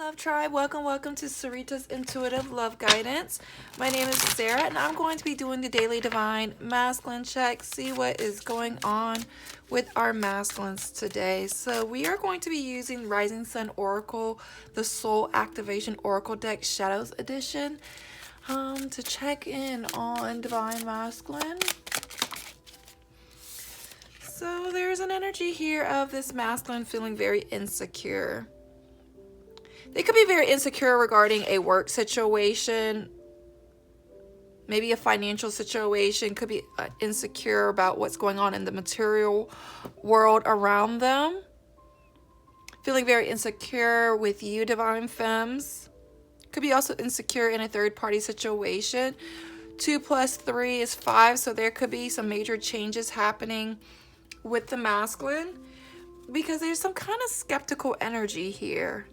Love Tribe, welcome to Sarita's Intuitive Love Guidance. My name is Sarah and I'm going to be doing the daily divine masculine check, see what is going on with our masculines today. So we are going to be using Rising Sun Oracle, the Soul Activation Oracle deck Shadows Edition, to check in on divine masculine. So there's an energy here of this masculine feeling very insecure. They could be very insecure regarding a work situation, maybe a financial situation, could be insecure about what's going on in the material world around them. Feeling very insecure with you, divine femmes. Could be also insecure in a third-party situation. 2 plus 3 is 5, so there could be some major changes happening with the masculine because there's some kind of skeptical energy here.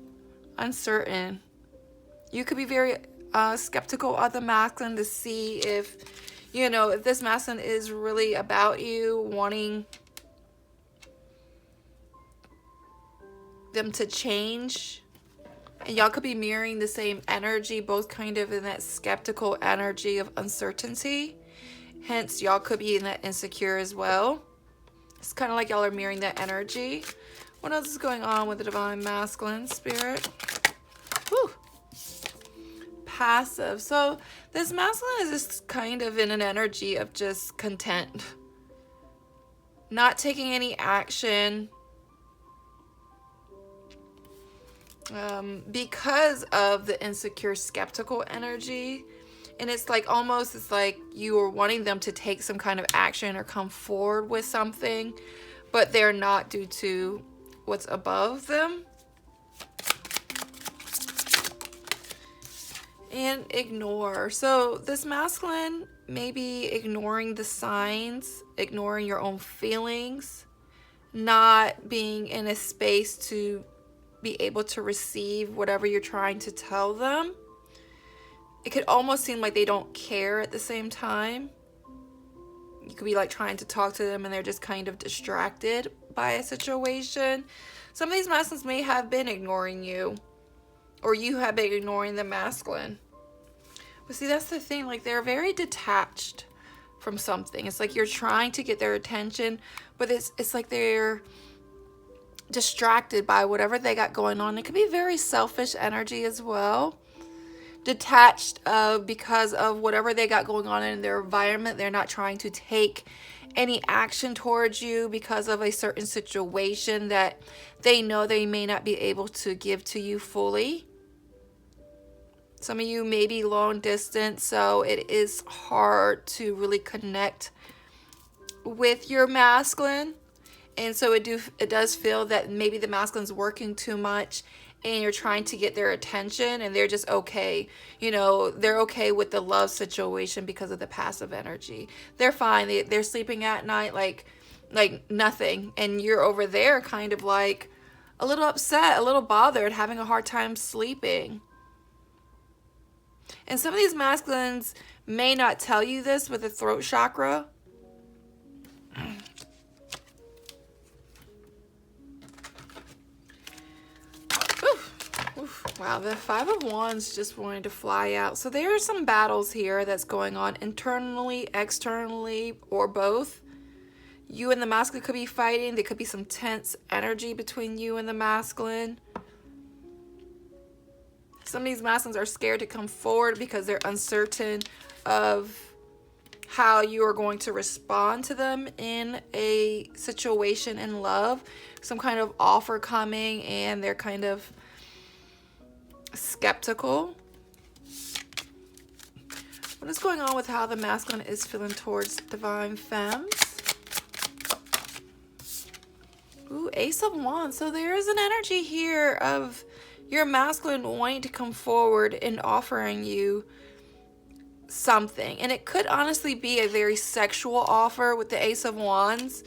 Uncertain. You could be very skeptical of the masculine to see if, if this masculine is really about you, wanting them to change. And y'all could be mirroring the same energy, both kind of in that skeptical energy of uncertainty. Hence, y'all could be in that insecure as well. It's kind of like y'all are mirroring that energy. What else is going on with the divine masculine spirit? Whew. Passive. So this masculine is just kind of in an energy of just content. Not taking any action. Because of the insecure, skeptical energy. And it's like it's like you are wanting them to take some kind of action or come forward with something, but they're not due to what's above them. And ignore. So this masculine may be ignoring the signs, ignoring your own feelings, not being in a space to be able to receive whatever you're trying to tell them. It could almost seem like they don't care at the same time. You could be like trying to talk to them and they're just kind of distracted by a situation. Some of these masculines may have been ignoring you, or you have been ignoring the masculine. But see, that's the thing, like they're very detached from something. It's like you're trying to get their attention, but it's like they're distracted by whatever they got going on. It could be very selfish energy as well. Detached because of whatever they got going on in their environment. They're not trying to take any action towards you because of a certain situation that they know they may not be able to give to you fully. Some of you may be long distance, so it is hard to really connect with your masculine. And so it does feel that maybe the masculine's working too much and you're trying to get their attention and they're just okay. They're okay with the love situation because of the passive energy. They're fine. They're sleeping at night like nothing. And you're over there kind of like a little upset, a little bothered, having a hard time sleeping. And some of these masculines may not tell you this with the throat chakra. Wow, the 5 of Wands just wanted to fly out. So there are some battles here that's going on internally, externally, or both. You and the masculine could be fighting. There could be some tense energy between you and the masculine. Some of these masculines are scared to come forward because they're uncertain of how you are going to respond to them in a situation in love. Some kind of offer coming and they're kind of skeptical. What is going on with how the masculine is feeling towards divine femmes? Ooh, Ace of Wands. So there is an energy here of your masculine wanting to come forward and offering you something. And it could honestly be a very sexual offer with the Ace of Wands.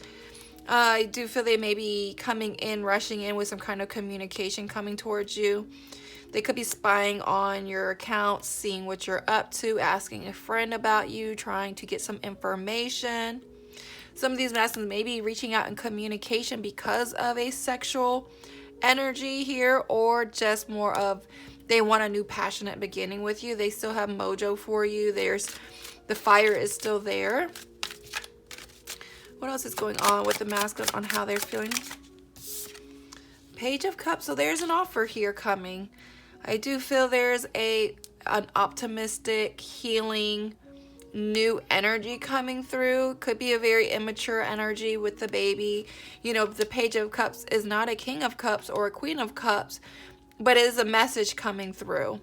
I do feel they may be coming in, rushing in with some kind of communication coming towards you. They could be spying on your account, seeing what you're up to, asking a friend about you, trying to get some information. Some of these masculines may be reaching out in communication because of a sexual energy here, or just more of they want a new passionate beginning with you. They still have mojo for you. The fire is still there. What else is going on with the masculine on how they're feeling? Page of Cups. So there's an offer here coming. I do feel there's an optimistic, healing, new energy coming through. Could be a very immature energy with the baby. You know, the Page of Cups is not a King of Cups or a Queen of Cups, but it is a message coming through.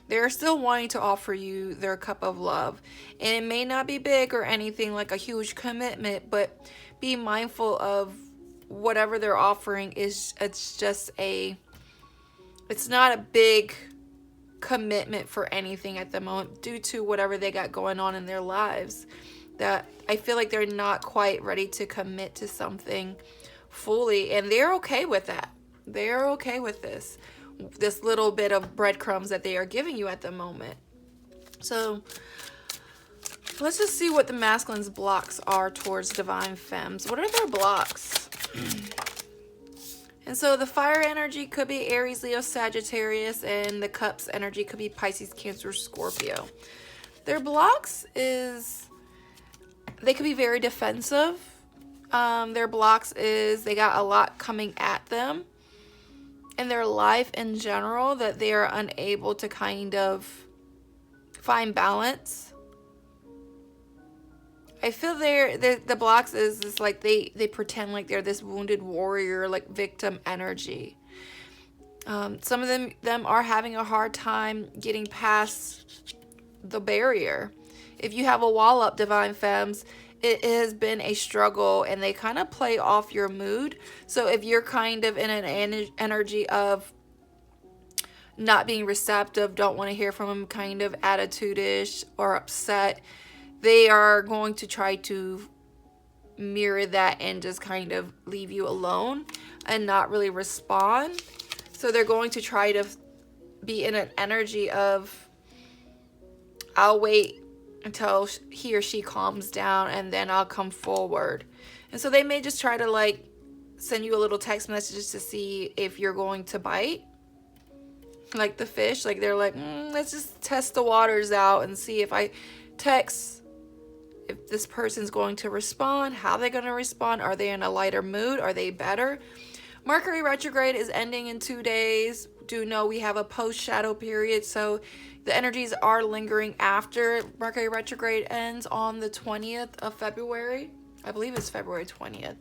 They're still wanting to offer you their cup of love. And it may not be big or anything like a huge commitment, but be mindful of whatever they're offering it's not a big commitment for anything at the moment due to whatever they got going on in their lives. That I feel like they're not quite ready to commit to something fully, and they're okay with that. They're okay with this little bit of breadcrumbs that they are giving you at the moment. So let's just see what the masculine's blocks are towards divine femmes. What are their blocks? And so the fire energy could be Aries, Leo, Sagittarius, and the cups energy could be Pisces, Cancer, Scorpio. Their blocks is they could be very defensive. Their blocks is they got a lot coming at them in their life in general, that they are unable to kind of find balance. I feel the blocks is like they pretend like they're this wounded warrior, like victim energy. Some of them are having a hard time getting past the barrier. If you have a wall up, divine femmes, it has been a struggle, and they kind of play off your mood. So if you're kind of in an energy of not being receptive, don't want to hear from them, kind of attitude-ish or upset, they are going to try to mirror that and just kind of leave you alone and not really respond. So they're going to try to be in an energy of, I'll wait until he or she calms down and then I'll come forward. And so they may just try to like send you a little text message to see if you're going to bite, like the fish. Like they're like, let's just test the waters out and see if I text, if this person's going to respond, how they're going to respond. Are they in a lighter mood? Are they better? Mercury retrograde is ending in 2 days. Do know we have a post shadow period, so the energies are lingering after Mercury retrograde ends on the 20th of February. I believe it's February 20th.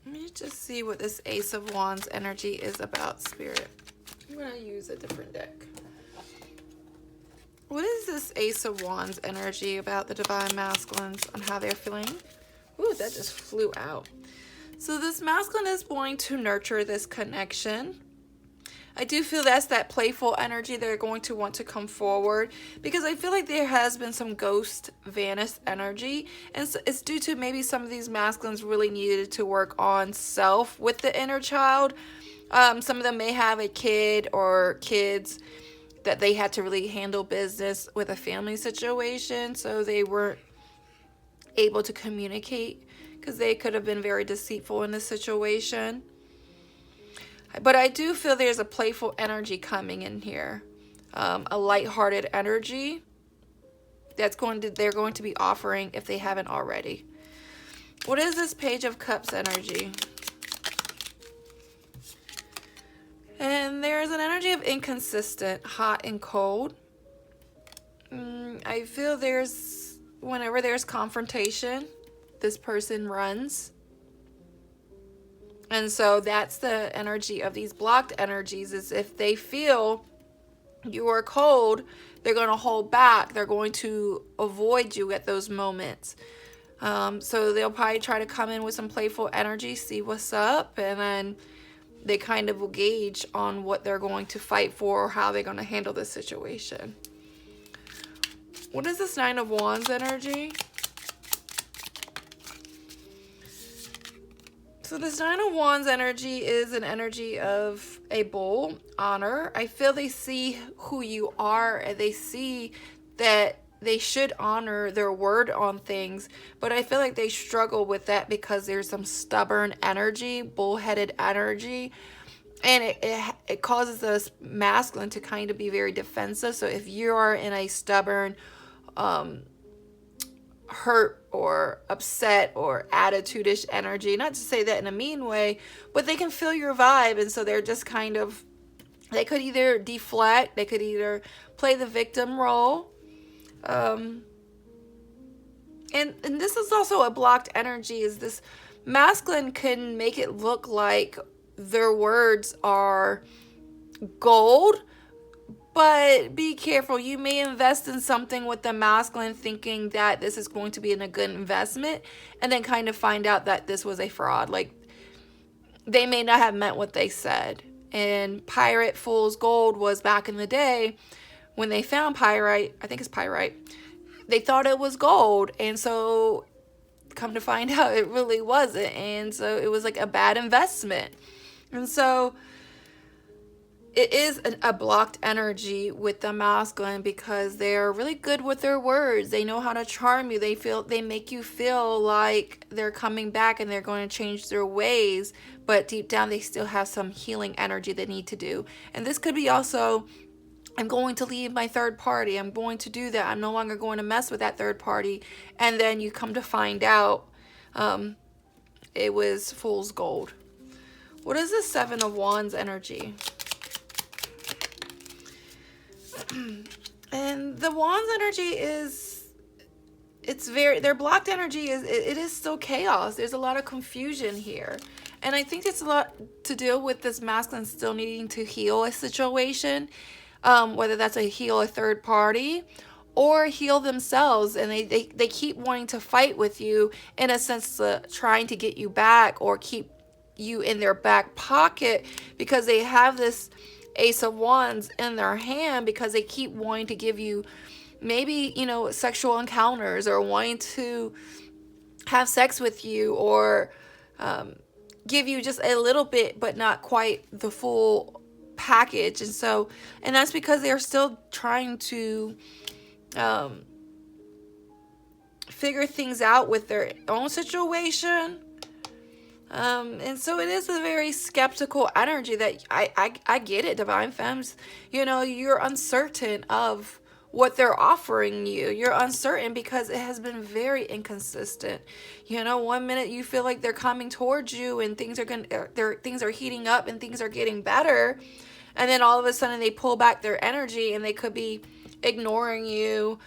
Let me just see what this Ace of Wands energy is about, Spirit. I'm going to use a different deck. What is this Ace of Wands energy about the divine masculines and how they're feeling? Ooh, that just flew out. So this masculine is going to nurture this connection. I do feel that's that playful energy. They're going to want to come forward because I feel like there has been some ghost vanish energy, and it's due to maybe some of these masculines really needed to work on self with the inner child. Some of them may have a kid or kids that they had to really handle business with a family situation, so they weren't able to communicate because they could have been very deceitful in this situation. But I do feel there's a playful energy coming in here, a lighthearted energy they're going to be offering if they haven't already. What is this Page of Cups energy? And there's an energy of inconsistent, hot and cold. I feel whenever there's confrontation, this person runs. And so that's the energy of these blocked energies, is if they feel you are cold, they're going to hold back. They're going to avoid you at those moments. So they'll probably try to come in with some playful energy, see what's up, and then they kind of will gauge on what they're going to fight for or how they're going to handle this situation. What is this Nine of Wands energy? So this Nine of Wands energy is an energy of a bull, honor. I feel they see who you are, and they see that they should honor their word on things, but I feel like they struggle with that because there's some stubborn energy, bullheaded energy, and it causes the masculine to kind of be very defensive. So if you are in a stubborn, hurt or upset or attitude-ish energy, not to say that in a mean way, but they can feel your vibe, and so they're just kind of, they could either deflect, they could either play the victim role, and this is also a blocked energy, is this masculine can make it look like their words are gold, but be careful. You may invest in something with the masculine thinking that this is going to be a good investment, and then kind of find out that this was a fraud. Like, they may not have meant what they said. And pirate fool's gold was back in the day when they found pyrite, I think it's pyrite, they thought it was gold, and so come to find out it really wasn't, and so it was like a bad investment. And so it is a blocked energy with the masculine because they're really good with their words. They know how to charm you. They make you feel like they're coming back and they're going to change their ways, but deep down they still have some healing energy they need to do. And this could be also, I'm going to leave my third party. I'm going to do that. I'm no longer going to mess with that third party. And then you come to find out it was fool's gold. What is the Seven of Wands energy? And the Wands energy is, it's very, their blocked energy is, it is still chaos. There's a lot of confusion here. And I think it's a lot to deal with this masculine still needing to heal a situation, whether that's heal a third party or heal themselves. And they keep wanting to fight with you in a sense, trying to get you back or keep you in their back pocket, because they have this Ace of Wands in their hand, because they keep wanting to give you maybe, you know, sexual encounters, or wanting to have sex with you, or give you just a little bit but not quite the full package. And so, and that's because they're still trying to figure things out with their own situation. And so it is a very skeptical energy that I get it, Divine Femmes. You know, you're uncertain of what they're offering you. You're uncertain because it has been very inconsistent. You know, one minute you feel like they're coming towards you and things are heating up and things are getting better. And then all of a sudden they pull back their energy and they could be ignoring you,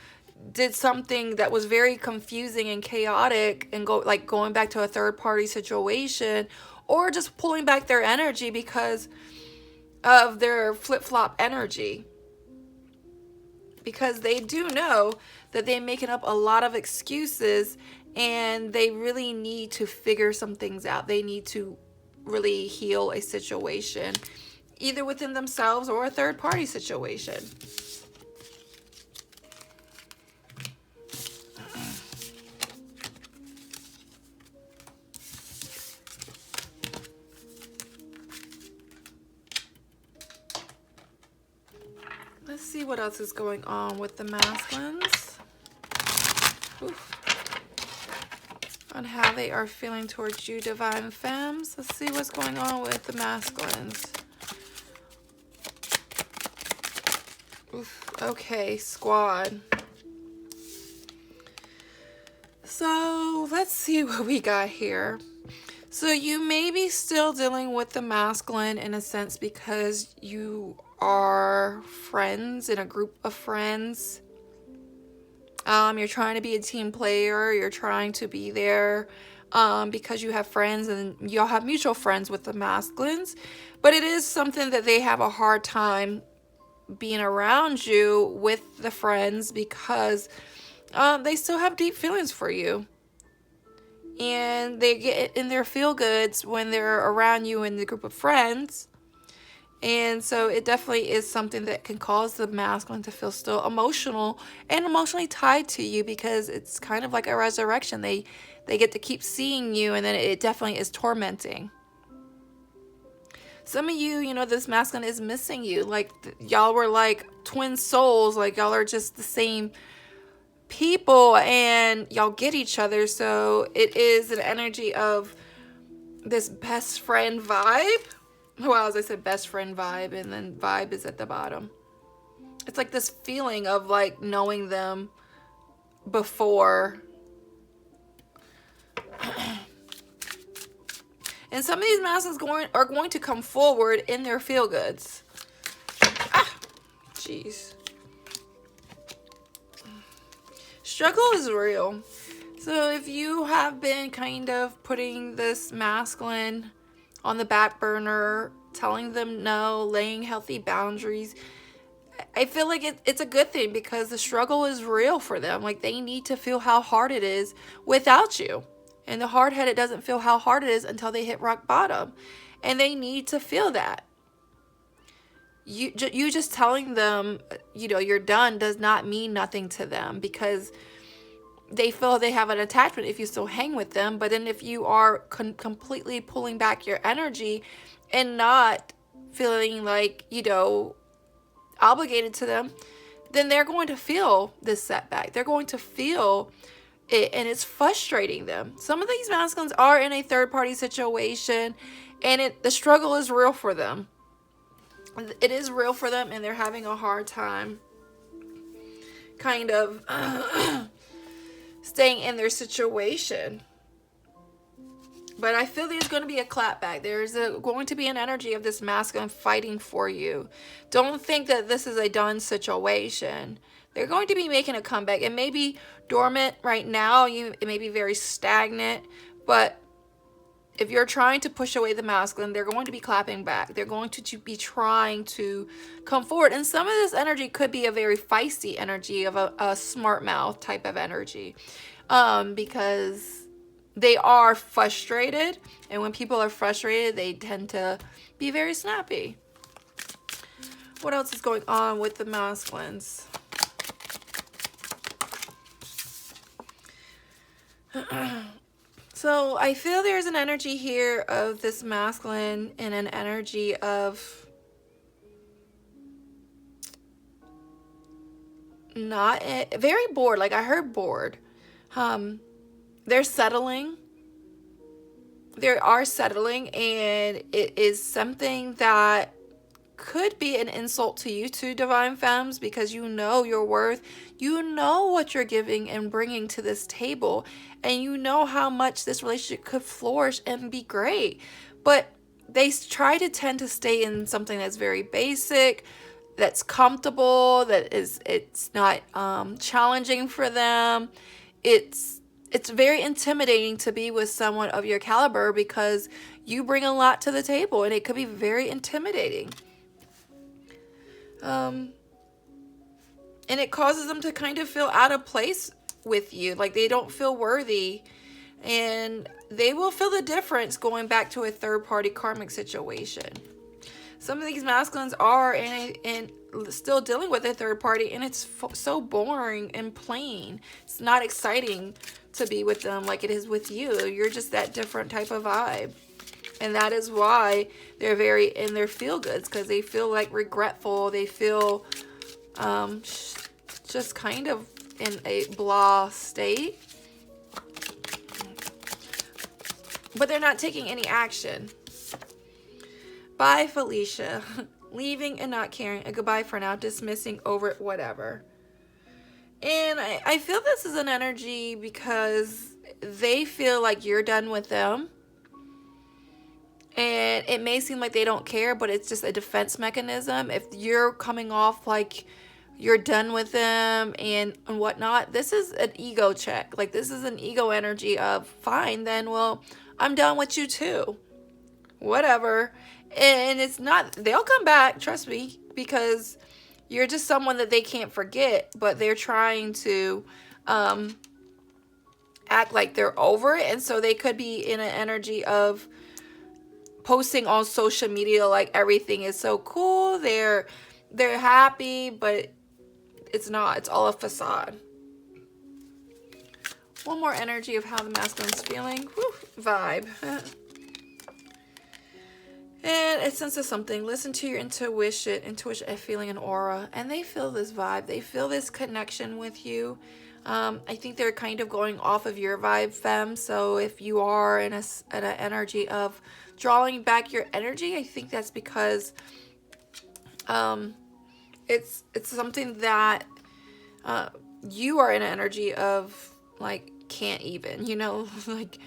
did something that was very confusing and chaotic, and going back to a third party situation, or just pulling back their energy because of their flip-flop energy, because they do know that they're making up a lot of excuses and they really need to figure some things out. They need to really heal a situation, either within themselves or a third party situation. Let's see what else is going on with the masculines. Oof. On how they are feeling towards you, Divine Femmes. Let's see what's going on with the masculines. Oof. Okay, squad. So let's see what we got here. So you may be still dealing with the masculine in a sense because you are friends in a group of friends. You're trying to be a team player. You're trying to be there because you have friends and y'all have mutual friends with the masculines. But it is something that they have a hard time being around you with the friends because they still have deep feelings for you. And they get in their feel-goods when they're around you in the group of friends. And so it definitely is something that can cause the masculine to feel still emotional and emotionally tied to you, because it's kind of like a resurrection. They get to keep seeing you, and then it definitely is tormenting. Some of you, you know, this masculine is missing you. Like, y'all were like twin souls. Like, y'all are just the same people and y'all get each other. So it is an energy of this best friend vibe. Well, as I said, best friend vibe, and then vibe is at the bottom. It's like this feeling of like knowing them before. And some of these masks are going to come forward in their feel goods. Jeez. Struggle is real. So if you have been kind of putting this masculine on the back burner, telling them no, laying healthy boundaries, I feel like it's a good thing, because the struggle is real for them. Like, they need to feel how hard it is without you. And the hard-headed doesn't feel how hard it is until they hit rock bottom. And they need to feel that. You just telling them, you know, you're done does not mean nothing to them, because they feel they have an attachment if you still hang with them. But then if you are completely pulling back your energy and not feeling like, you know, obligated to them, then they're going to feel this setback. They're going to feel it, and it's frustrating them. Some of these masculines are in a third-party situation, and the struggle is real for them. It is real for them, and they're having a hard time kind of staying in their situation. But I feel there's going to be a clapback. There's going to be an energy of this masculine fighting for you. Don't think that this is a done situation. They're going to be making a comeback. It may be dormant right now. It may be very stagnant. But if you're trying to push away the masculine, they're going to be clapping back. They're going to be trying to come forward. And some of this energy could be a very feisty energy of a smart mouth type of energy. Because they are frustrated, and when people are frustrated, they tend to be very snappy. What else is going on with the masculines? So I feel there's an energy here of this masculine and an energy of not very bored. Like, I heard bored. They're settling. They are settling, and it is something that could be an insult to you too, Divine Femmes, because you know your worth. You know what you're giving and bringing to this table, and you know how much this relationship could flourish and be great. But they try to tend to stay in something that's very basic, that's comfortable, it's not challenging for them. It's very intimidating to be with someone of your caliber, because you bring a lot to the table, and it could be very intimidating. And it causes them to kind of feel out of place with you, like they don't feel worthy, and they will feel the difference going back to a third-party karmic situation. Some of these masculines are in still dealing with a third party, and it's so boring and plain. It's not exciting to be with them like it is with you. You're just that different type of vibe. And that is why they're very in their feel-goods, because they feel like regretful. They feel just kind of in a blah state. But they're not taking any action. Bye, Felicia. Leaving and not caring. A goodbye for now. Dismissing, over it, whatever. And I feel this is an energy because they feel like you're done with them. And it may seem like they don't care, but it's just a defense mechanism. If you're coming off like you're done with them and whatnot, this is an ego check. Like, this is an ego energy of, fine, then, well, I'm done with you too. Whatever. And it's not, they'll come back, trust me, because you're just someone that they can't forget, but they're trying to act like they're over it. And so they could be in an energy of posting on social media like everything is so cool, they're happy, but it's not. It's all a facade. One more energy of how the masculine's feeling. Whew, vibe. And a sense of something. Listen to your intuition, a feeling, an aura. And they feel this vibe. They feel this connection with you. I think they're kind of going off of your vibe, femme. So if you are in an energy of drawing back your energy, I think that's because it's something that you are in an energy of like can't even, you know, like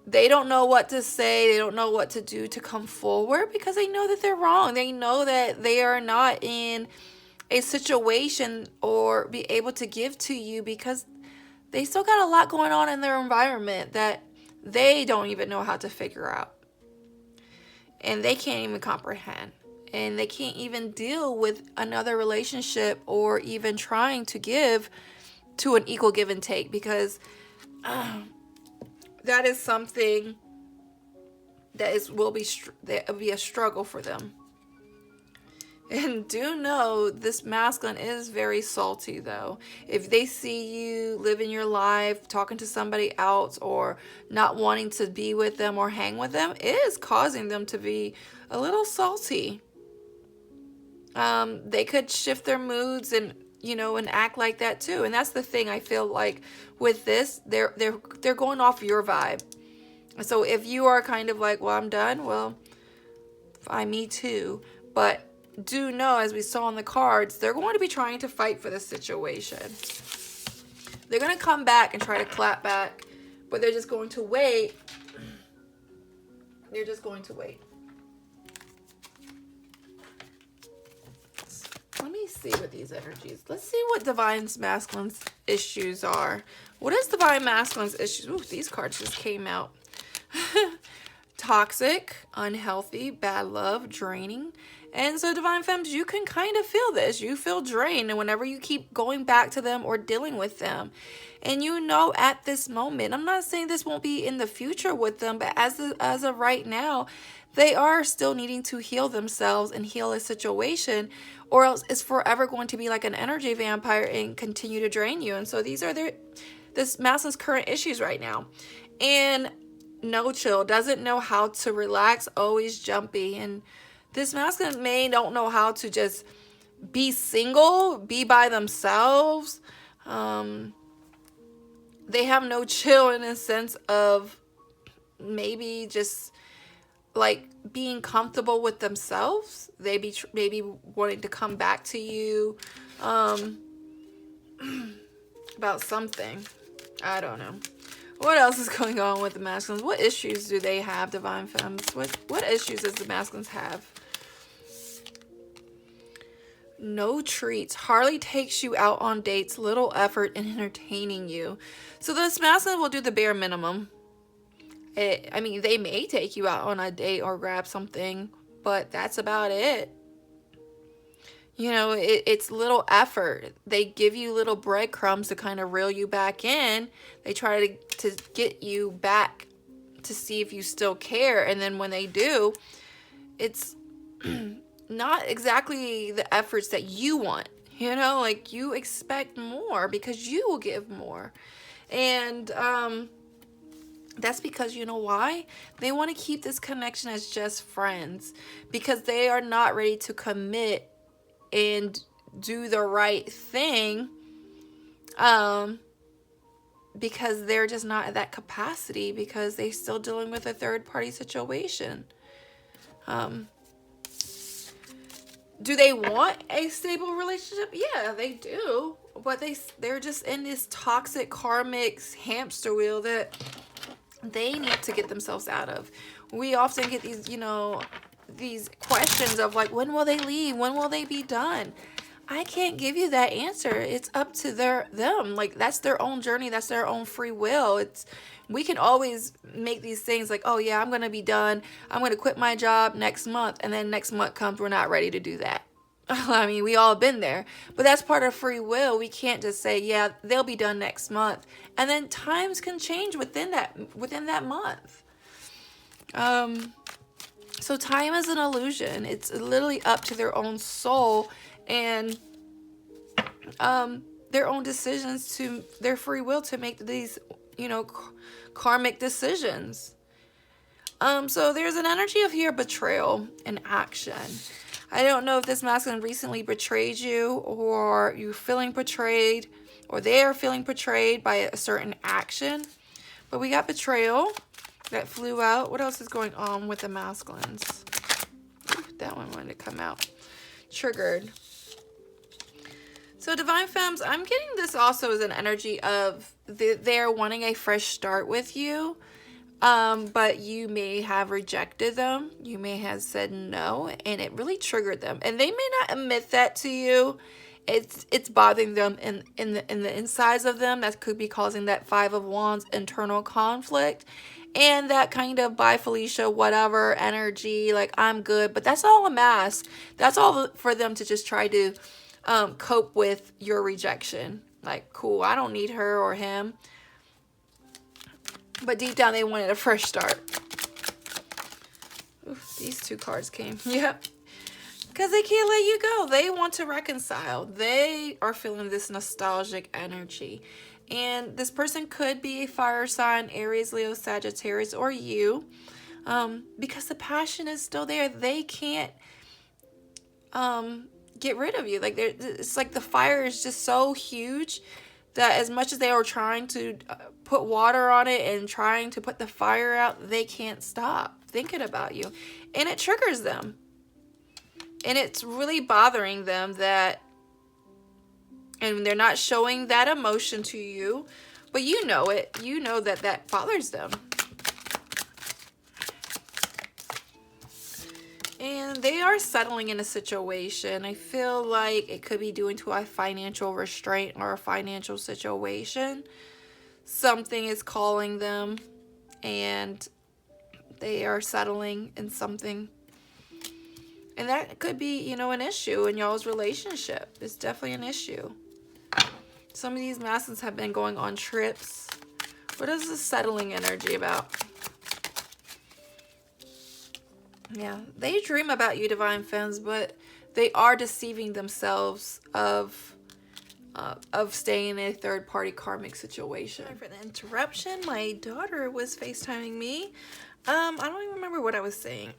they don't know what to say, they don't know what to do to come forward because they know that they're wrong. They know that they are not in a situation or be able to give to you because they still got a lot going on in their environment that they don't even know how to figure out. And they can't even comprehend. And they can't even deal with another relationship or even trying to give to an equal give and take because that is something that will be a struggle for them. And do know this masculine is very salty though. If they see you living your life, talking to somebody else, or not wanting to be with them or hang with them, it is causing them to be a little salty. They could shift their moods and, you know, and act like that too. And that's the thing I feel like with this, they're going off your vibe. So if you are kind of like, well, I'm done, well, me too. But do know, as we saw in the cards, they're going to be trying to fight for the situation. They're going to come back and try to clap back, but they're just going to wait. They're just going to wait. Let me see what these energies. Let's see what Divine Masculine's issues are. What is Divine Masculine's issues? Ooh, these cards just came out. Toxic, unhealthy, bad love, draining. And so Divine Femmes, you can kind of feel this. You feel drained and whenever you keep going back to them or dealing with them. And you know at this moment, I'm not saying this won't be in the future with them, but as of right now, they are still needing to heal themselves and heal a situation, or else it's forever going to be like an energy vampire and continue to drain you. And so these are this masculine's current issues right now. And no chill, doesn't know how to relax, always jumpy. And this masculine don't know how to just be single, be by themselves. They have no chill in a sense of maybe just like being comfortable with themselves. They be maybe wanting to come back to you about something. I don't know. What else is going on with the masculines? What issues do they have, Divine Femmes? What issues does the masculines have? No treats. Hardly takes you out on dates. Little effort in entertaining you. So this masculine will do the bare minimum. I mean, they may take you out on a date or grab something, but that's about it. You know, it's little effort. They give you little breadcrumbs to kind of reel you back in. They try to get you back to see if you still care. And then when they do, it's not exactly the efforts that you want. You know, like you expect more because you will give more. And that's because, you know why? They want to keep this connection as just friends because they are not ready to commit and do the right thing because they're just not at that capacity because they're still dealing with a third-party situation. Do they want a stable relationship? Yeah, they do. But they're just in this toxic karmic hamster wheel that they need to get themselves out of. We often get these, you know, these questions of like, when will they leave? When will they be done? I can't give you that answer. It's up to them. Like, that's their own journey. That's their own free will. We can always make these things like, oh yeah, I'm going to be done. I'm going to quit my job next month. And then next month comes, we're not ready to do that. I mean, we all been there, but that's part of free will. We can't just say, yeah, they'll be done next month. And then times can change within that month. So time is an illusion. It's literally up to their own soul and their own decisions, to their free will to make these, you know, karmic decisions. So there's an energy of here betrayal and action. I don't know if this masculine recently betrayed you or you're feeling betrayed or they are feeling betrayed by a certain action. But we got betrayal that flew out. What else is going on with the masculines? Ooh, that one wanted to come out. Triggered. So Divine Femmes, I'm getting this also as an energy of they're wanting a fresh start with you. But you may have rejected them. You may have said no, and it really triggered them. And they may not admit that to you. It's bothering them in the insides of them. That could be causing that Five of Wands internal conflict. And that kind of bye Felicia, whatever energy, like I'm good. But that's all a mask. That's all for them to just try to cope with your rejection. Like, cool, I don't need her or him. But deep down, they wanted a fresh start. Oof, these two cards came. Yep. Because they can't let you go. They want to reconcile. They are feeling this nostalgic energy. And this person could be a fire sign, Aries, Leo, Sagittarius, or you. Because the passion is still there. They can't get rid of you. Like it's like the fire is just so huge that as much as they are trying to put water on it and trying to put the fire out, they can't stop thinking about you. And it triggers them. And it's really bothering them that, and they're not showing that emotion to you, but you know it. You know that that bothers them. And they are settling in a situation. I feel like it could be due to a financial restraint or a financial situation. Something is calling them and they are settling in something. And that could be, you know, an issue in y'all's relationship. It's definitely an issue. Some of these masculines have been going on trips. What is the settling energy about? Yeah, they dream about you, Divine Femmes, but they are deceiving themselves of staying in a third-party karmic situation. Sorry for the interruption. My daughter was FaceTiming me. I don't even remember what I was saying.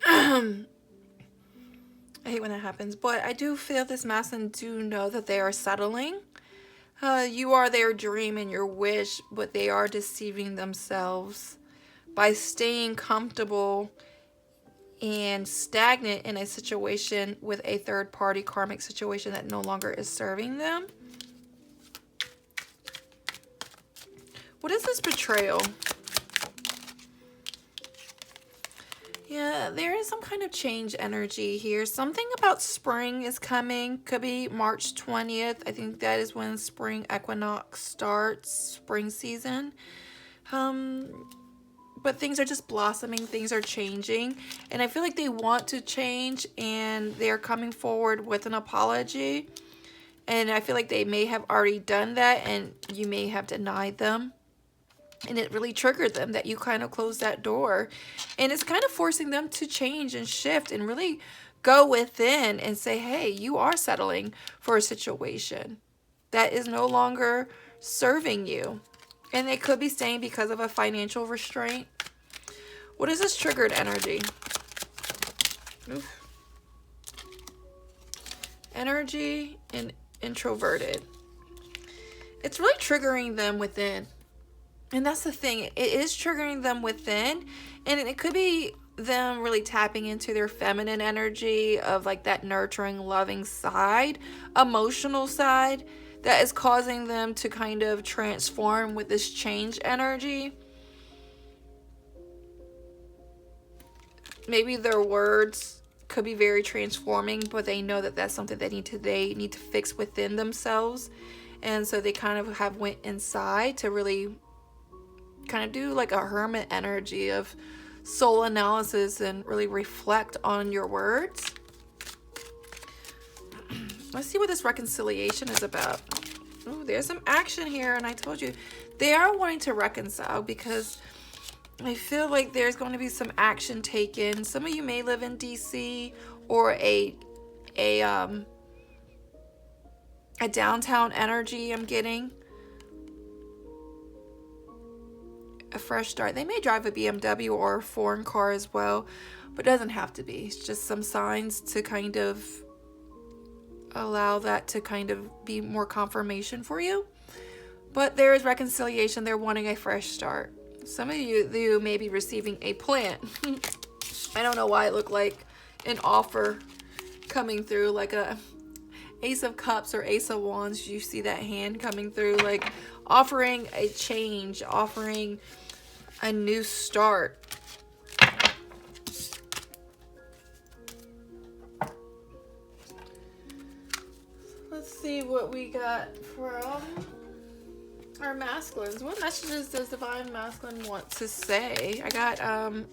I hate when that happens, but I do feel this masculine do know that they are settling. You are their dream and your wish, but they are deceiving themselves by staying comfortable and stagnant in a situation with a third-party karmic situation that no longer is serving them. What is this betrayal? Yeah, there is some kind of change energy here. Something about spring is coming. Could be March 20th. I think that is when spring equinox starts, spring season. But things are just blossoming. Things are changing. And I feel like they want to change and they're coming forward with an apology. And I feel like they may have already done that and you may have denied them. And it really triggered them that you kind of closed that door. And it's kind of forcing them to change and shift and really go within and say, hey, you are settling for a situation that is no longer serving you. And they could be staying because of a financial restraint. What is this triggered energy? Oof. Energy and introverted. It's really triggering them within. And that's the thing. It is triggering them within. And it could be them really tapping into their feminine energy of like that nurturing, loving side, emotional side that is causing them to kind of transform with this change energy. Maybe their words could be very transforming, but they know that that's something they need to fix within themselves. And so they kind of have went inside to really kind of do like a hermit energy of soul analysis and really reflect on your words. Let's see what this reconciliation is about. Oh, there's some action here, and I told you they are wanting to reconcile because I feel like there's going to be some action taken. Some of you may live in DC or a downtown energy I'm getting. A fresh start. They may drive a BMW or a foreign car as well, but it doesn't have to be. It's just some signs to kind of allow that to kind of be more confirmation for you. But there is reconciliation. They're wanting a fresh start. Some of you may be receiving a plant. I don't know why it looked like an offer coming through, like a Ace of Cups or Ace of Wands. You see that hand coming through, like offering a change, offering a new start. Let's see what we got from our masculines. What messages does Divine Masculine want to say? I got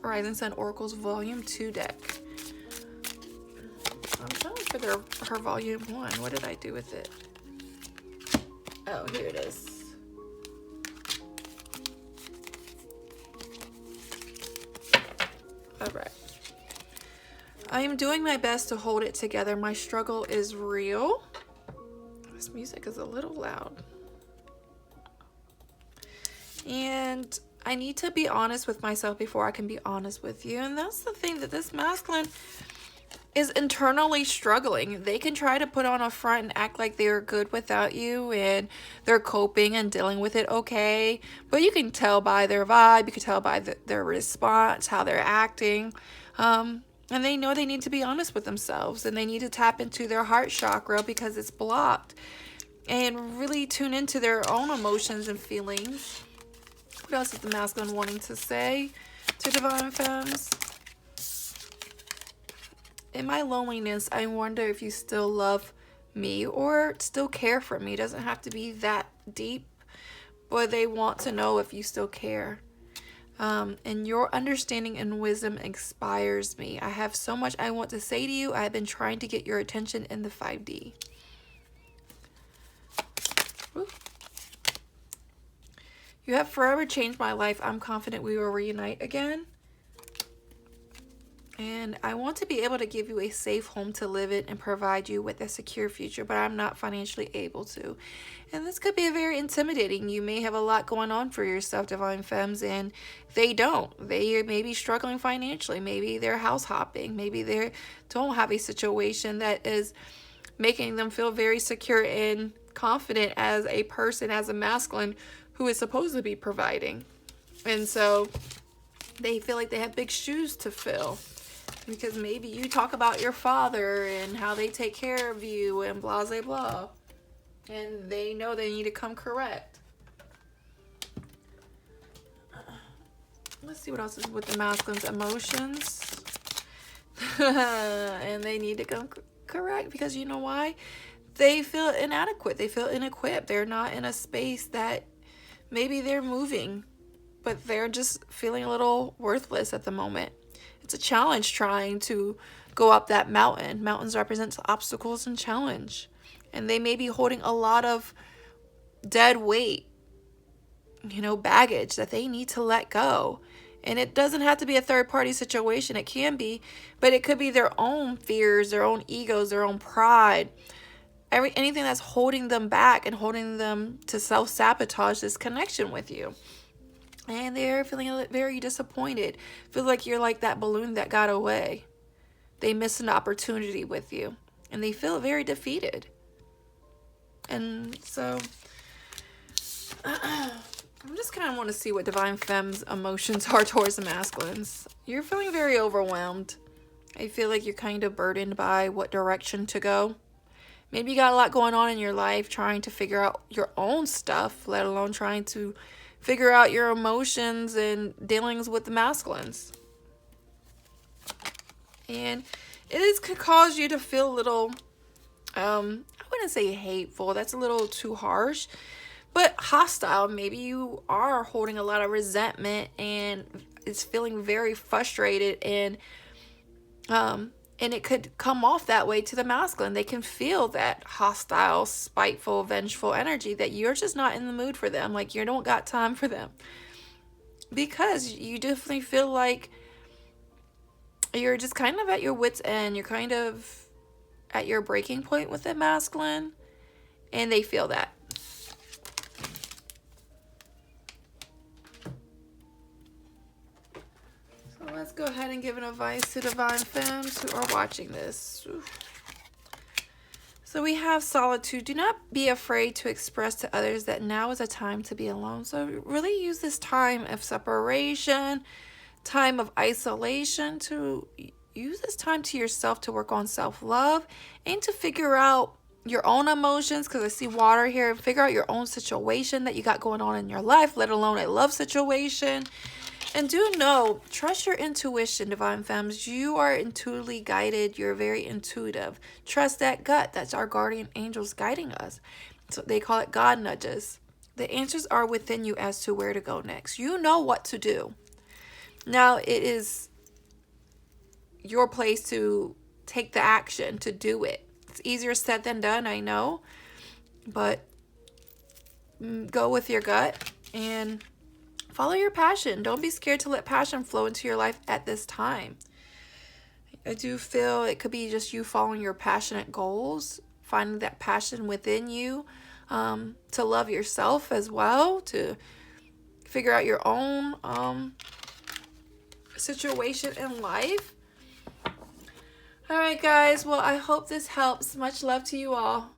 Rising Sun Oracles Volume 2 deck. I'm trying to figure her Volume 1. What did I do with it? Oh, here it is. Alright. I am doing my best to hold it together. My struggle is real. This music is a little loud. And I need to be honest with myself before I can be honest with you. And that's the thing, that this masculine is internally struggling. They can try to put on a front and act like they're good without you and they're coping and dealing with it okay. But you can tell by their vibe, you can tell by their response, how they're acting. And they know they need to be honest with themselves, and they need to tap into their heart chakra because it's blocked, and really tune into their own emotions and feelings. What else is the masculine wanting to say to Divine Femmes? In my loneliness, I wonder if you still love me or still care for me. It doesn't have to be that deep, but they want to know if you still care. And your understanding and wisdom inspires me. I have so much I want to say to you. I've been trying to get your attention in the 5D. Ooh. You have forever changed my life. I'm confident we will reunite again. And I want to be able to give you a safe home to live in and provide you with a secure future, but I'm not financially able to. And this could be very intimidating. You may have a lot going on for yourself, Divine Femmes, and they don't. They may be struggling financially. Maybe they're house hopping. Maybe they don't have a situation that is making them feel very secure and confident as a person, as a masculine who is supposed to be providing. And so they feel like they have big shoes to fill. Because maybe you talk about your father and how they take care of you and blah, blah, blah. And they know they need to come correct. Let's see what else is with the masculine's emotions. And they need to come correct because you know why? They feel inadequate. They feel inequipped. They're not in a space that maybe they're moving, but they're just feeling a little worthless at the moment. It's a challenge trying to go up that mountain. Mountains represent obstacles and challenge. And they may be holding a lot of dead weight, baggage that they need to let go. And it doesn't have to be a third-party situation. It can be, but it could be their own fears, their own egos, their own pride. Anything that's holding them back and holding them to self-sabotage this connection with you. And they're feeling very disappointed. Feel like you're like that balloon that got away. They missed an opportunity with you. And they feel very defeated. And so, I just kind of want to see what Divine Femmes' emotions are towards the masculines. You're feeling very overwhelmed. I feel like you're kind of burdened by what direction to go. Maybe you got a lot going on in your life trying to figure out your own stuff, let alone trying to figure out your emotions and dealings with the masculines. And it could cause you to feel a little, I wouldn't say hateful. That's a little too harsh. But hostile. Maybe you are holding a lot of resentment and it's feeling very frustrated, and it could come off that way to the masculine. They can feel that hostile, spiteful, vengeful energy that you're just not in the mood for them. Like you don't got time for them. Because you definitely feel like you're just kind of at your wit's end. You're kind of at your breaking point with the masculine. And they feel that. So let's go ahead and give an advice to Divine Femmes who are watching this. Oof. So we have solitude. Do not be afraid to express to others that now is a time to be alone. So really use this time of separation, time of isolation, to use this time to yourself to work on self-love and to figure out your own emotions, because I see water here, and figure out your own situation that you got going on in your life, let alone a love situation. And do know, trust your intuition, Divine Femmes. You are intuitively guided. You're very intuitive. Trust that gut. That's our guardian angels guiding us. So they call it God nudges. The answers are within you as to where to go next. You know what to do. Now it is your place to take the action, to do it. It's easier said than done, I know. But go with your gut and follow your passion. Don't be scared to let passion flow into your life at this time. I do feel it could be just you following your passionate goals, finding that passion within you, to love yourself as well, to figure out your own situation in life. All right, guys. Well, I hope this helps. Much love to you all.